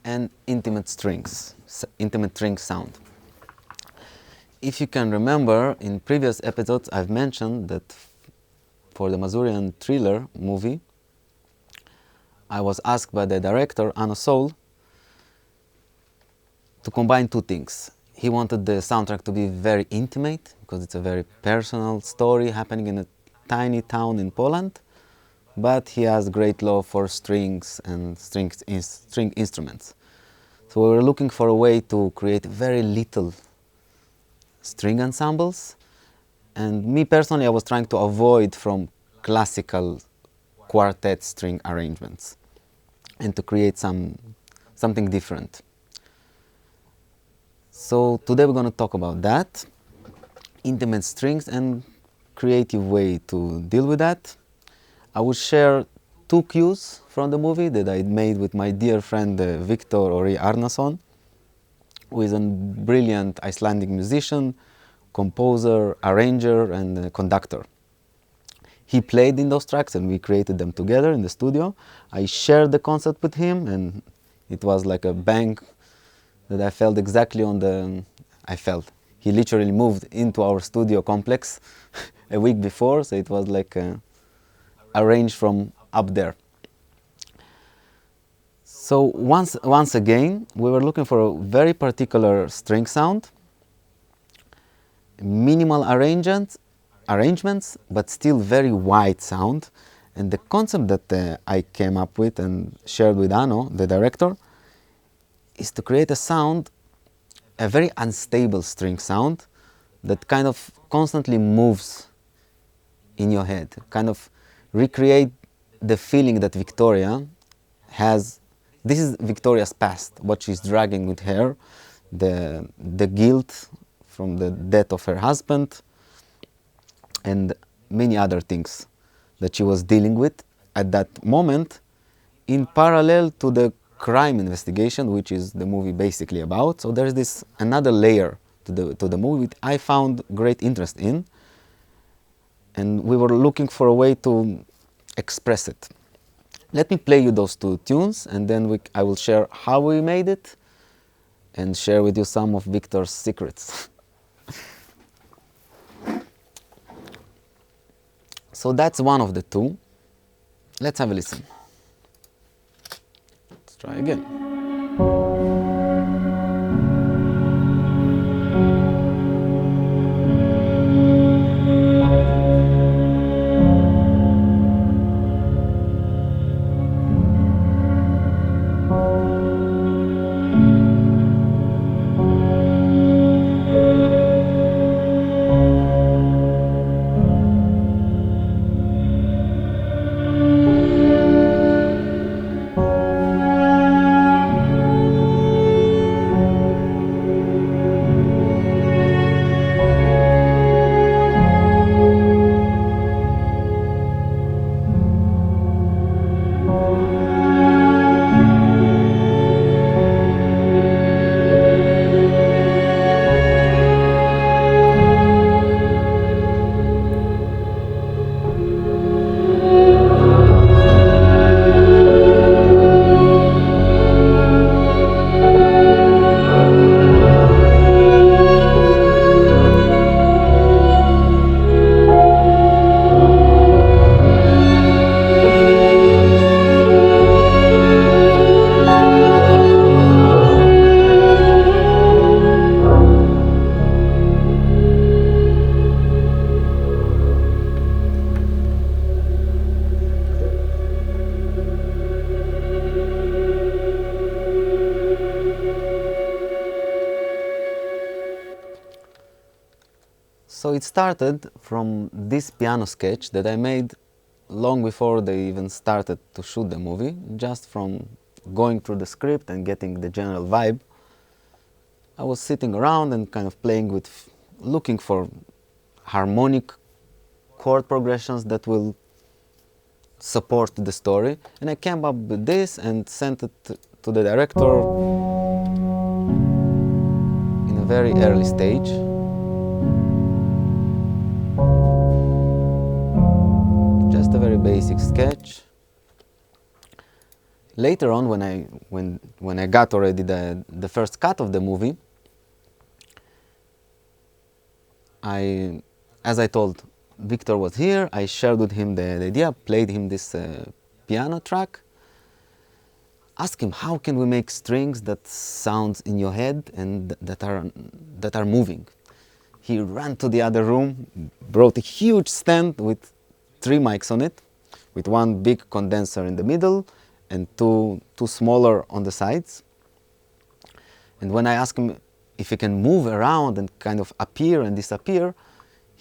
and intimate strings, intimate string sound. If you can remember, in previous episodes I've mentioned that for the Masurian thriller movie, I was asked by the director, Anno Soul, to combine two things. He wanted the soundtrack to be very intimate, because it's a very personal story happening in a tiny town in Poland, but he has great love for strings and string instruments. So we were looking for a way to create very little string ensembles, and me personally, I was trying to avoid from classical quartet string arrangements and to create something different. So today we're going to talk about that, intimate strings and creative way to deal with that. I will share two cues from the movie that I made with my dear friend Viktor Orri Árnason, who is a brilliant Icelandic musician, composer, arranger and conductor. He played in those tracks and we created them together in the studio. I shared the concept with him and it was like a bang that I felt exactly on the... He literally moved into our studio complex a week before, so it was like arranged from up there. So once again, we were looking for a very particular string sound, minimal arrangements, but still very wide sound. And the concept that I came up with and shared with Anno, the director, is to create a sound, a very unstable string sound that kind of constantly moves in your head, kind of recreate the feeling that Victoria has. This is Victoria's past, what she's dragging with her, the guilt from the death of her husband and many other things that she was dealing with at that moment, in parallel to the crime investigation, which is the movie basically about. So there's this another layer to the movie which I found great interest in, and we were looking for a way to express it. Let me play you those two tunes and then I will share how we made it and share with you some of Victor's secrets. So that's one of the two. Let's have a listen. Let's try again. So it started from this piano sketch that I made long before they even started to shoot the movie, just from going through the script and getting the general vibe. I was sitting around and kind of playing with, looking for harmonic chord progressions that will support the story, and I came up with this and sent it to the director in a very early stage. Just a very basic sketch. Later on, when I got already the first cut of the movie, as I told, Viktor was here. I shared with him the idea, played him this piano track, asked him how can we make strings that sounds in your head and that are moving. He ran to the other room, brought a huge stand with 3 mics on it, with one big condenser in the middle and two smaller on the sides. And when I asked him if he can move around and kind of appear and disappear,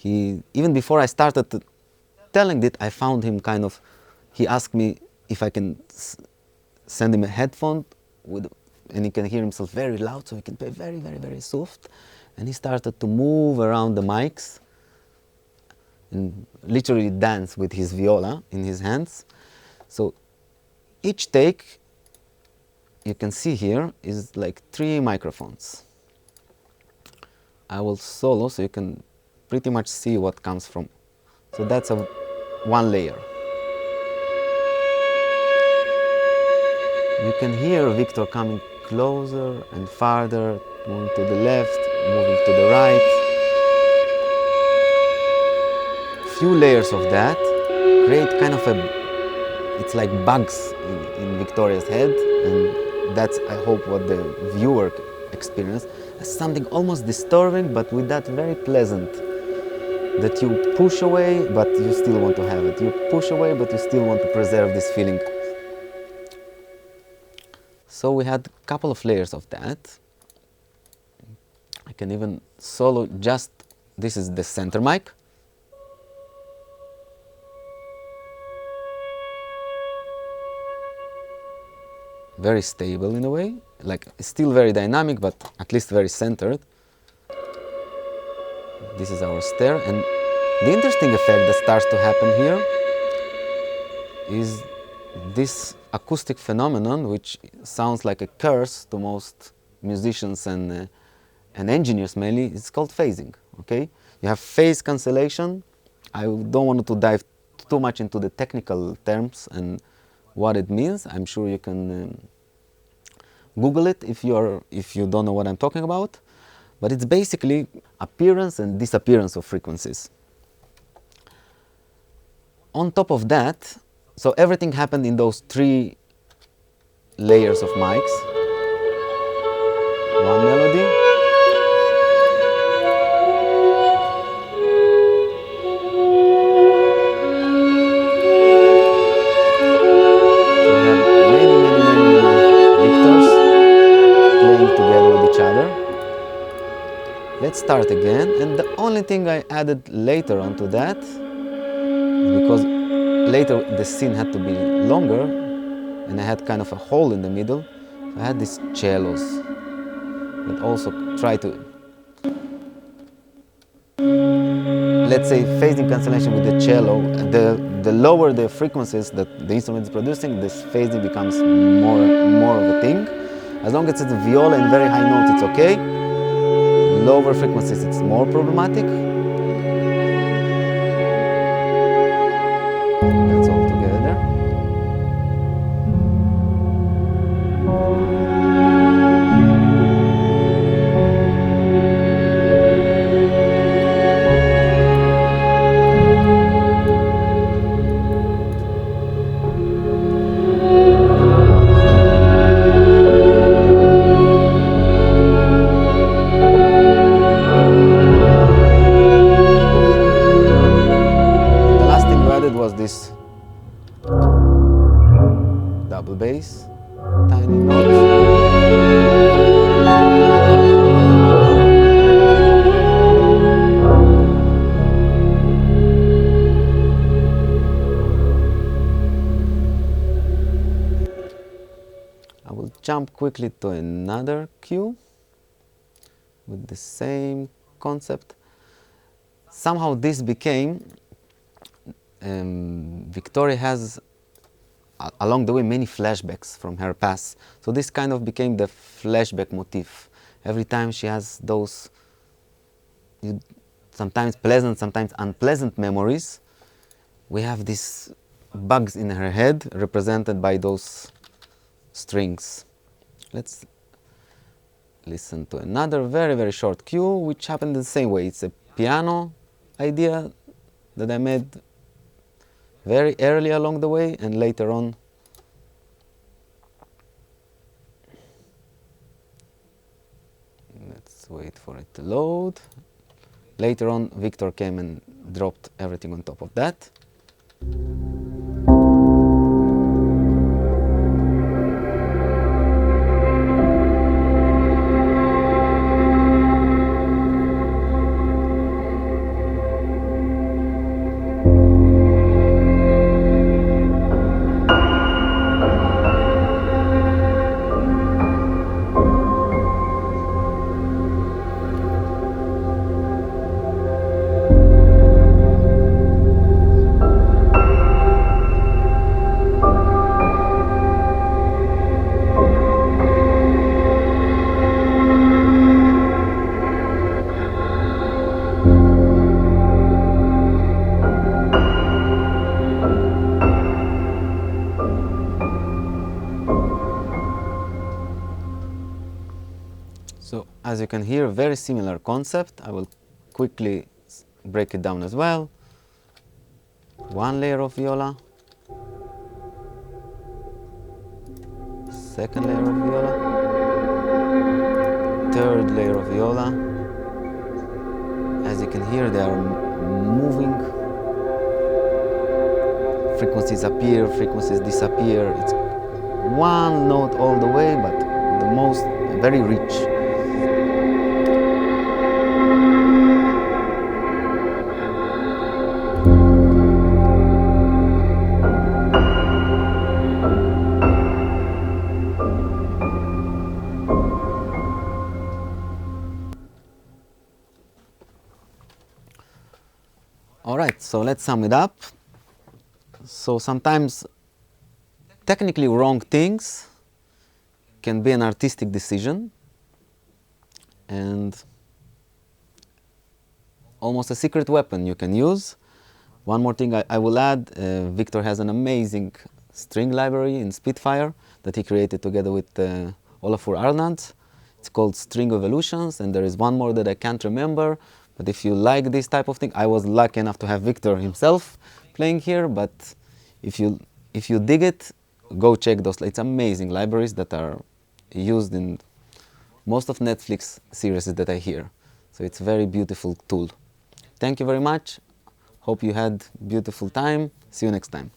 even before I started telling it, I found him he asked me if I can send him a headphone and he can hear himself very loud, so he can play very, very, very soft. And he started to move around the mics and literally dance with his viola in his hands. So each take, you can see here, is like 3 microphones. I will solo so you can pretty much see what comes from. So that's one layer. You can hear Viktor coming closer and farther, moving to the left, moving to the right. Few layers of that create kind of it's like bugs in Victoria's head, and that's, I hope, what the viewer experienced as something almost disturbing, but with that very pleasant, that you push away, but you still want to have it. You push away, but you still want to preserve this feeling. So we had a couple of layers of that. I can even solo just, this is the center mic. Very stable in a way, like still very dynamic, but at least very centered. This is our stair, and the interesting effect that starts to happen here is this acoustic phenomenon, which sounds like a curse to most musicians and engineers mainly. It's called phasing. Okay, you have phase cancellation. I don't want to dive too much into the technical terms and what it means. I'm sure you can Google it if you don't know what I'm talking about. But it's basically appearance and disappearance of frequencies. On top of that, so everything happened in those 3 layers of mics. One melody. So we have many Victors playing together with each other. Let's start again, and the only thing I added later onto that, because later the scene had to be longer and I had kind of a hole in the middle, so I had these cellos that also try to, let's say, phasing cancellation with the cello. The lower the frequencies that the instrument is producing, this phasing becomes more of a thing. As long as it's viola and very high notes, it's okay. Lower frequencies, it's more problematic. That's all together. This double bass, tiny notes. I will jump quickly to another cue with the same concept. Somehow this became Victoria has, along the way, many flashbacks from her past. So this kind of became the flashback motif. Every time she has those sometimes pleasant, sometimes unpleasant memories, we have these bugs in her head represented by those strings. Let's listen to another very, very short cue, which happened the same way. It's a piano idea that I made very early along the way, and later on let's wait for it to load. Later on, Viktor came and dropped everything on top of that. So as you can hear, very similar concept. I will quickly break it down as well. One layer of viola, second layer of viola, third layer of viola. As you can hear, they are moving. Frequencies appear, frequencies disappear. It's one note all the way, but the most very rich. All right, so let's sum it up. So sometimes technically wrong things can be an artistic decision and almost a secret weapon you can use. One more thing I will add, Viktor has an amazing string library in Spitfire that he created together with Orri Árnason. It's called String Evolutions, and there is one more that I can't remember. But if you like this type of thing, I was lucky enough to have Viktor himself playing here, but if you dig it, go check those. It's amazing libraries that are used in most of Netflix series that I hear. So it's a very beautiful tool. Thank you very much. Hope you had beautiful time. See you next time.